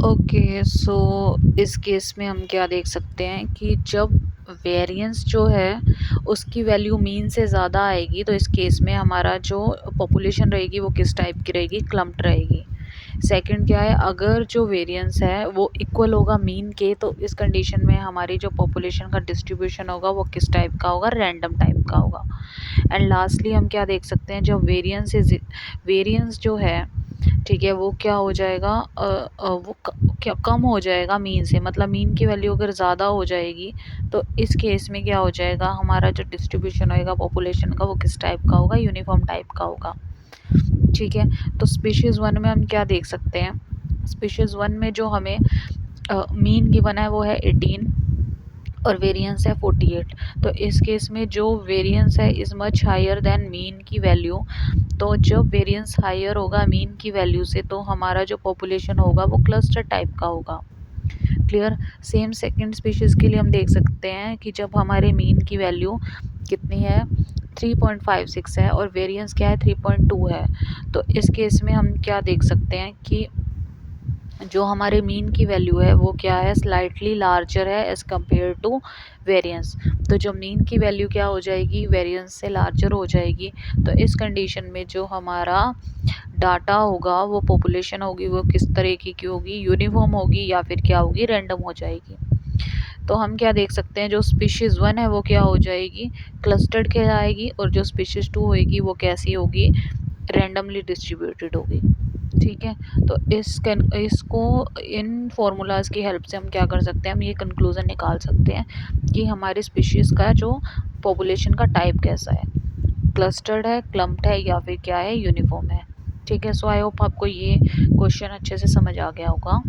Okay, सो इस case में हम क्या देख सकते हैं कि जब वेरिएंस जो है उसकी वैल्यू मीन से ज़्यादा आएगी तो इस केस में हमारा जो पॉपुलेशन रहेगी वो किस टाइप की रहेगी, क्लम्प्ड रहेगी। सेकंड क्या है, अगर जो वेरिएंस है वो इक्वल होगा मीन के तो इस कंडीशन में हमारी जो पॉपुलेशन का डिस्ट्रीब्यूशन होगा वो किस टाइप का होगा, रैंडम टाइप का होगा। एंड लास्टली हम क्या देख सकते हैं, जब वेरिएंस जो है, ठीक है, वो क्या हो जाएगा, वो क्या कम हो जाएगा मीन से, मतलब मीन की वैल्यू अगर ज़्यादा हो जाएगी तो इस केस में क्या हो जाएगा, हमारा जो डिस्ट्रीब्यूशन होएगा पॉपुलेशन का वो किस टाइप का होगा, यूनिफॉर्म टाइप का होगा। ठीक है, तो स्पीशीज़ वन में हम क्या देख सकते हैं, स्पीशीज़ वन में जो हमें मीन गिवन है वो है 18 और वेरिएंस है 48। तो इस केस में जो वेरिएंस है is much higher than mean की वैल्यू। तो जब वेरिएंस हायर होगा मीन की वैल्यू से तो हमारा जो पॉपुलेशन होगा वो क्लस्टर टाइप का होगा। क्लियर। सेम सेकंड स्पीशीज़ के लिए हम देख सकते हैं कि जब हमारे मीन की वैल्यू कितनी है, 3.56 है और वेरिएंस क्या है, 3.2 है। तो इस केस में हम क्या देख सकते हैं कि जो हमारे मीन की वैल्यू है वो क्या है, स्लाइटली लार्जर है एज़ कम्पेयर टू वेरिएंस। तो जो मीन की वैल्यू क्या हो जाएगी, वेरिएंस से लार्जर हो जाएगी। तो इस कंडीशन में जो हमारा डाटा होगा वो पॉपुलेशन होगी वो किस तरीके की होगी, यूनिफॉर्म होगी या फिर क्या होगी, रैंडम हो जाएगी। तो हम क्या देख सकते हैं, जो स्पीशीज़ वन है वो क्या हो जाएगी, क्लस्टर्ड कहलाएगी, और जो स्पीशीज़ टू होगी वो कैसी होगी, रैंडमली डिस्ट्रीब्यूटेड होगी। ठीक है, तो इसको इन फार्मूलाज की हेल्प से हम क्या कर सकते हैं, हम ये कंक्लूज़न निकाल सकते हैं कि हमारी स्पीशीज़ का जो पॉपुलेशन का टाइप कैसा है, क्लस्टर्ड है, क्लम्प्ड है या फिर क्या है, यूनिफॉर्म है। ठीक है, सो आई होप आपको ये क्वेश्चन अच्छे से समझ आ गया होगा।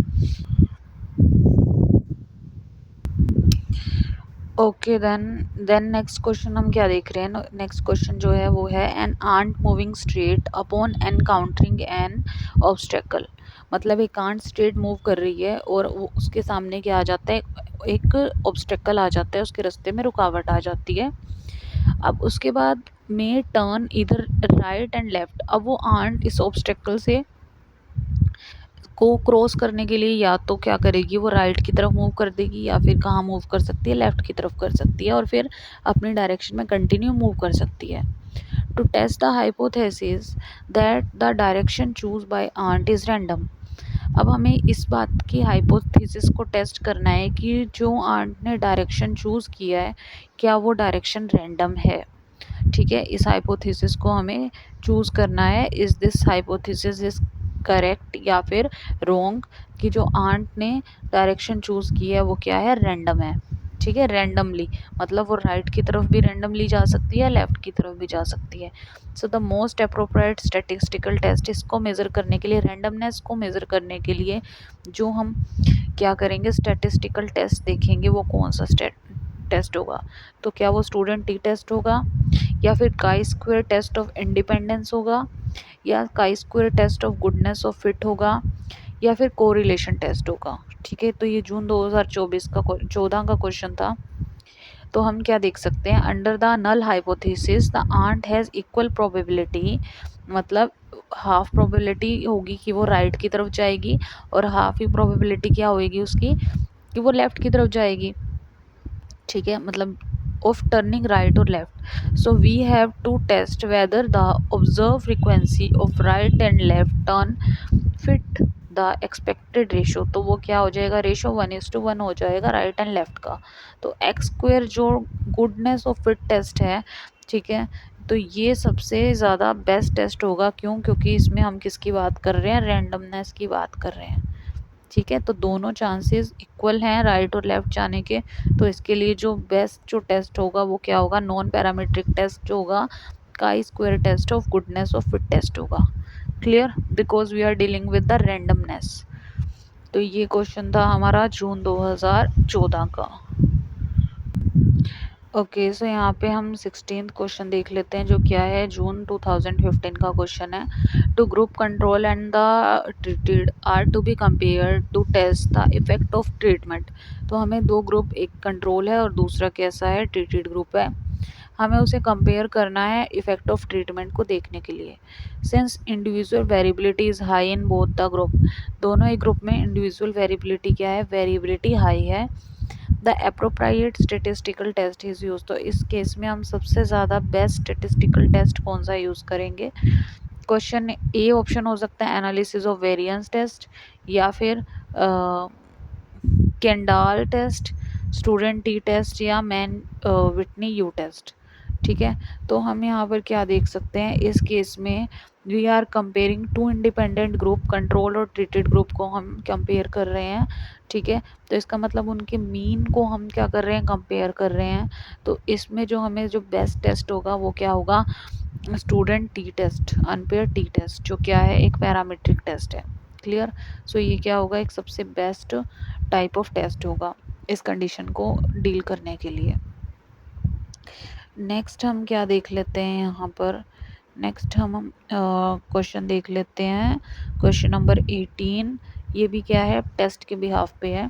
ओके, देन नेक्स्ट क्वेश्चन हम क्या देख रहे हैं, नेक्स्ट क्वेश्चन जो है वो है an ant moving straight upon encountering an obstacle. मतलब एक आंट स्ट्रेट मूव कर रही है और वो उसके सामने क्या आ जाता है, एक ऑब्स्टेकल आ जाता है, उसके रास्ते में रुकावट आ जाती है। अब उसके बाद में टर्न इधर राइट एंड लेफ्ट। अब वो आंट इस ऑब्स्टेकल से को क्रॉस करने के लिए या तो क्या करेगी, वो राइट की तरफ मूव कर देगी या फिर कहाँ मूव कर सकती है, लेफ्ट की तरफ कर सकती है और फिर अपनी डायरेक्शन में कंटिन्यू मूव कर सकती है। To test the hypothesis that the direction choose by ant is random. अब हमें इस बात की हाइपोथेसिस को टेस्ट करना है कि जो आंट ने डायरेक्शन चूज किया है क्या वो डायरेक्शन रैंडम है। ठीक है, इस हाइपोथेसिस को हमें चूज करना है, is this hypothesis is correct या फिर रोंग, कि जो आंट ने डायरेक्शन चूज की है वो क्या है, रैंडम है। ठीक है, रैंडमली मतलब वो राइट की तरफ भी रैंडमली जा सकती है, लेफ्ट की तरफ भी जा सकती है। So the most appropriate statistical test, इसको मेज़र करने के लिए, रैंडमनेस को मेज़र करने के लिए जो हम क्या करेंगे, स्टैटिस्टिकल टेस्ट देखेंगे, वो कौन सा टेस्ट होगा। तो क्या वो स्टूडेंट टी टेस्ट होगा, या फिर काई स्क्वायर टेस्ट ऑफ इंडिपेंडेंस होगा, या chi square test of goodness of fit होगा, या फिर कोरिलेशन टेस्ट होगा। ठीक है, तो ये जून 2024 का 14 का क्वेश्चन था। तो हम क्या देख सकते हैं, under the null hypothesis the ant has equal probability, मतलब हाफ प्रोबेबिलिटी होगी कि वो राइट की तरफ जाएगी और हाफ ही प्रोबेबिलिटी क्या होगी उसकी कि वो लेफ्ट की तरफ जाएगी। ठीक है, मतलब of turning right or left. So we have to test whether the observed frequency of right and left turn fit the expected ratio। तो वो क्या हो जाएगा, रेशो 1:1 हो जाएगा राइट एंड लेफ्ट का। तो एक्स स्क्वेयर जो गुडनेस ऑफ फिट टेस्ट है, ठीक है, तो ये सबसे ज़्यादा बेस्ट टेस्ट होगा। क्यों, क्योंकि इसमें हम किसकी बात कर रहे हैं, रैंडमनेस की बात कर रहे हैं। ठीक है, तो दोनों चांसेस इक्वल हैं राइट और लेफ्ट जाने के। तो इसके लिए जो बेस्ट जो टेस्ट होगा वो क्या होगा, नॉन पैरामीट्रिक टेस्ट जो होगा, chi square test of goodness of fit test होगा। Clear, because we are dealing with the randomness. तो ये क्वेश्चन था हमारा जून 2014 का। ओके, सो यहाँ पे हम 16th क्वेश्चन देख लेते हैं, जो क्या है, जून 2015 का क्वेश्चन है। Two group control and the treated are to be compare to test the effect of treatment. तो हमें दो ग्रुप, एक कंट्रोल है और दूसरा कैसा है, ट्रीटेड ग्रुप है। हमें उसे कंपेयर करना है इफेक्ट ऑफ ट्रीटमेंट को देखने के लिए। Since individual variability is high in both the group, दोनों ही ग्रुप में इंडिविजुअल वेरिएबिलिटी क्या है, वेरिएबिलिटी हाई है। The appropriate statistical test is use, तो इस केस में हम सबसे ज़्यादा बेस्ट स्टेटिस्टिकल टेस्ट कौन सा यूज़ करेंगे। क्वेश्चन ए ऑप्शन हो सकता है एनालिसिस ऑफ वेरिएंस टेस्ट, या फिर Kendall test, student t test, या मैन विटनी यू टेस्ट। ठीक है, तो हम यहाँ पर क्या देख सकते हैं, इस केस में we are comparing two independent group, control और ट्रीटेड ग्रुप को हम कंपेयर कर रहे हैं। ठीक है, तो इसका मतलब उनके मीन को हम क्या कर रहे हैं, कंपेयर कर रहे हैं। तो इसमें जो हमें जो बेस्ट टेस्ट होगा वो क्या होगा, student t test, unpaired t test, जो क्या है एक पैरामीट्रिक टेस्ट है। क्लियर। सो ये क्या होगा, एक सबसे बेस्ट टाइप ऑफ टेस्ट होगा इस कंडीशन को डील करने के लिए। नेक्स्ट हम क्या देख लेते हैं यहाँ पर, नेक्स्ट हम क्वेश्चन देख लेते हैं, क्वेश्चन नंबर 18। ये भी क्या है, टेस्ट के बिहाफ पे है।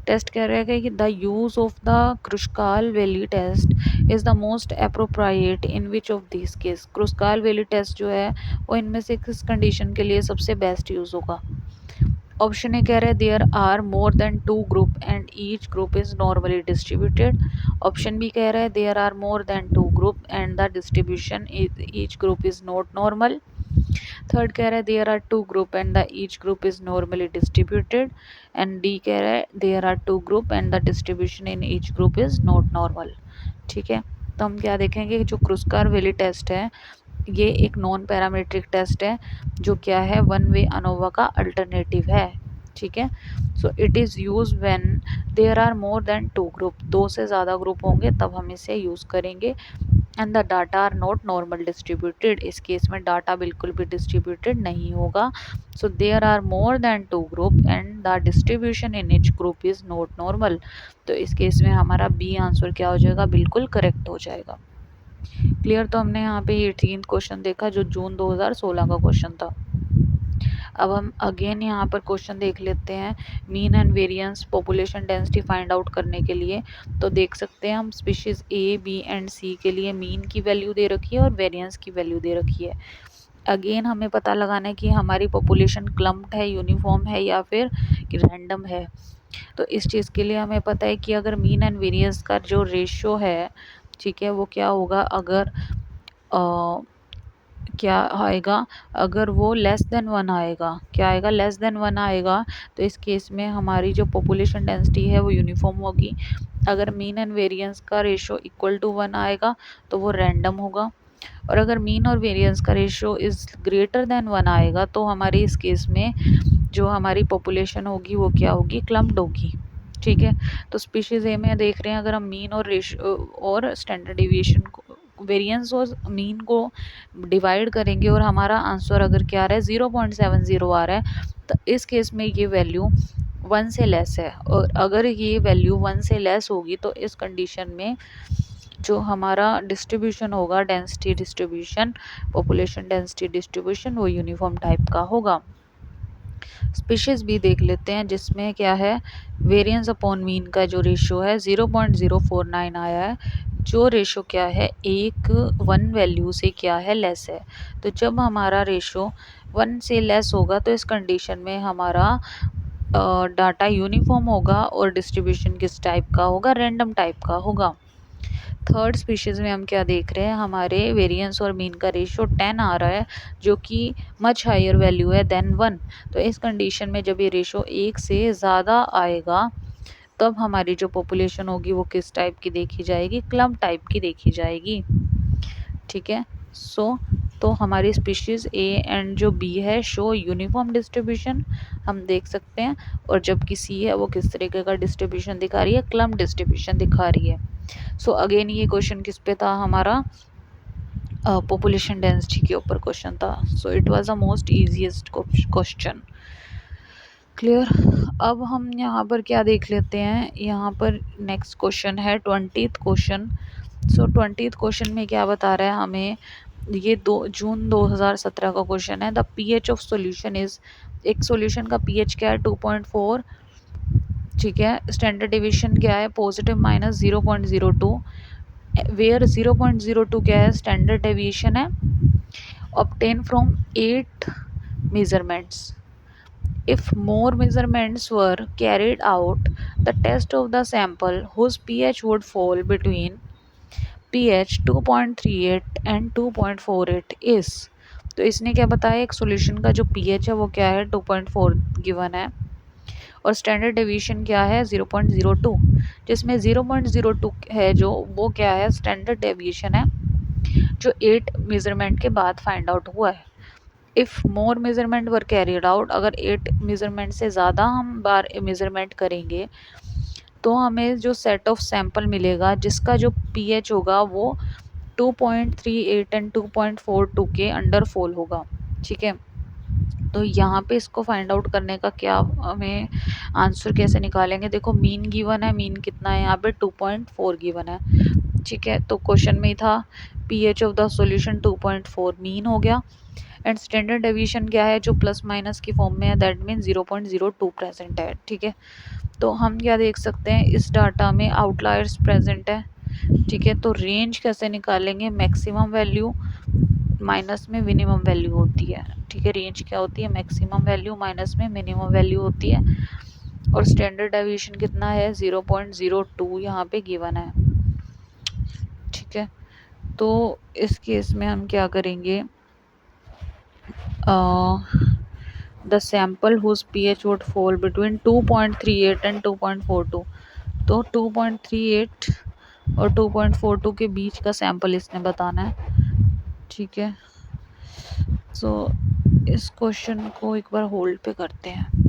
टेस्ट कह रहा है कि the use of the Kruskal Wallis test is the most appropriate in which of this case, Kruskal Wallis test जो है वो इनमें से किस कंडीशन के लिए सबसे बेस्ट यूज़ होगा। ऑप्शन ए कह रहे हैं there are more than 2 group and each group is normally distributed. Option B कह रहे हैं there are more than 2 group and the distribution each group is not normal. Third कह रहा है there are 2 group and the each group is normally distributed. And D कह रहा है there are 2 group and the distribution in each group is not normal. ठीक है, तो हम क्या देखेंगे कि जो क्रुस्कार वैली टेस्ट है ये एक नॉन पैरामीट्रिक टेस्ट है, जो क्या है वन वे अनोवा का अल्टरनेटिव है। ठीक है, so it is use when there are more than 2 group, 2 से ज़्यादा ग्रुप होंगे तब हम इसे यूज़ करेंगे। And the data are not normal distributed, इस केस में डाटा बिल्कुल भी डिस्ट्रीब्यूटेड नहीं होगा। So there are more than 2 group and the distribution in each group is not normal, तो इस केस में हमारा बी आंसर क्या हो जाएगा, बिल्कुल करेक्ट हो जाएगा। क्लियर। तो हमने यहाँ पे 18th क्वेश्चन देखा जो जून 2016 का क्वेश्चन था। अब हम अगेन यहाँ पर क्वेश्चन देख लेते हैं mean and variance population density find out करने के लिए। तो देख सकते हैं हम स्पीशीज ए बी एंड सी के लिए मीन की वैल्यू दे रखी है और वेरिएंस की वैल्यू दे रखी है। अगेन हमें पता लगाना है कि हमारी पॉपुलेशन क्लम्प्ड है, यूनिफॉर्म है या फिर रैंडम है। तो इस चीज़ के लिए हमें पता है कि अगर मीन एंड वेरिएंस का जो रेशियो है, ठीक है, वो क्या होगा, अगर क्या आएगा, अगर वो लेस देन 1 आएगा, क्या आएगा, लेस देन 1 आएगा, तो इस केस में हमारी जो पॉपुलेशन डेंसिटी है वो यूनिफॉर्म होगी। अगर मीन एंड वेरिएंस का रेशियो इक्वल टू 1 आएगा तो वो रैंडम होगा। और अगर मीन और वेरिएंस का रेशियो इज़ ग्रेटर देन 1 आएगा तो हमारे इस केस में जो हमारी पॉपुलेशन होगी वो क्या होगी, क्लम्प्ड होगी। ठीक है, तो स्पीशीज़ ए में देख रहे हैं अगर हम मीन और रेशियो और स्टैंडर्ड डेविएशन को, वेरिएंस और मीन को डिवाइड करेंगे और हमारा आंसर अगर क्या आ रहा है 0.70 आ रहा है, तो इस केस में ये वैल्यू 1 से लेस है। और अगर ये वैल्यू 1 से लेस होगी तो इस कंडीशन में जो हमारा डिस्ट्रीब्यूशन होगा, density distribution, population density distribution, वो यूनिफॉर्म टाइप का होगा। स्पीशीज़ भी देख लेते हैं जिसमें क्या है, वेरिएंस अपॉन मीन का जो रेशियो है 0.049 आया है, जो रेशो क्या है, एक 1 वैल्यू से क्या है, लेस है। तो जब हमारा रेशो 1 से लेस होगा तो इस कंडीशन में हमारा डाटा यूनिफॉर्म होगा और डिस्ट्रीब्यूशन किस टाइप का होगा, रैंडम टाइप का होगा। थर्ड स्पीशीज़ में हम क्या देख रहे हैं, हमारे वेरिएंस और मीन का रेशियो 10 आ रहा है, जो कि मच हायर वैल्यू है देन 1। तो इस कंडीशन में जब ये रेशियो 1 से ज़्यादा आएगा तब हमारी जो पॉपुलेशन होगी वो किस टाइप की देखी जाएगी, क्लम्प टाइप की देखी जाएगी। ठीक है, सो तो हमारी स्पीशीज़ ए एंड जो बी है शो यूनिफॉर्म डिस्ट्रीब्यूशन हम देख सकते हैं, और जबकि सी है वो किस तरीके का डिस्ट्रीब्यूशन दिखा रही है, क्लम्प डिस्ट्रीब्यूशन दिखा रही है। सो अगेन ये क्वेश्चन किस पे था, हमारा पॉपुलेशन डेंसिटी के ऊपर क्वेश्चन था। So it was the most easiest question. Clear. अब हम यहाँ पर क्या देख लेते हैं, यहाँ पर नेक्स्ट क्वेश्चन है 20th क्वेश्चन। सो 20th क्वेश्चन में क्या बता रहा है हमें, ये जून 2017 का क्वेश्चन है। The pH of solution is, एक सॉल्यूशन का पीएच क्या है, 2.4। ठीक है, स्टैंडर्ड डेविएशन क्या है, पॉजिटिव माइनस 0.02। वेयर 0.02 क्या है, स्टैंडर्ड डेविएशन है, obtain from 8 measurements. If more measurements were carried out, the test of the sample whose pH would fall between pH 2.38 and 2.48 is, तो इसने क्या बताया, एक सॉल्यूशन का जो pH है वो क्या है 2.4 गिवन है और स्टैंडर्ड डेविएशन क्या है 0.02, जिसमें 0.02 है जो वो क्या है स्टैंडर्ड डेविएशन है जो 8 मेजरमेंट के बाद फाइंड आउट हुआ है। If more measurement were carried out, अगर 8 मेजरमेंट से ज़्यादा हम बार मेजरमेंट करेंगे तो हमें जो सेट ऑफ सैंपल मिलेगा जिसका जो पीएच होगा वो 2.38 एंड 2.42 के अंडर फॉल होगा। ठीक है, तो यहाँ पे इसको फाइंड आउट करने का क्या, हमें आंसर कैसे निकालेंगे, देखो मीन गिवन है, मीन कितना है यहाँ पे 2.4 गिवन है। ठीक है, तो क्वेश्चन में ही था pH of the solution 2.4 mean हो गया एंड स्टैंडर्ड डेविएशन क्या है जो प्लस माइनस की फॉर्म में है, दैट मीन 0.02 प्रेजेंट है। ठीक है, तो हम क्या देख सकते हैं इस डाटा में आउटलायर्स प्रेजेंट है। ठीक है, तो रेंज कैसे निकालेंगे, मैक्सिमम वैल्यू माइनस में मिनिमम वैल्यू होती है। ठीक है, रेंज क्या होती है, मैक्सिमम वैल्यू माइनस में मिनिमम वैल्यू होती है और स्टैंडर्ड डेविएशन कितना है 0.02 यहाँ पे गिवन है। ठीक है, तो इस केस में हम क्या करेंगे, the sample whose pH would fall between 2.38 and 2.42, तो 2.38 और 2.42 के बीच का सैंपल इसने बताना है। ठीक है, सो इस क्वेश्चन को एक बार होल्ड पे करते हैं।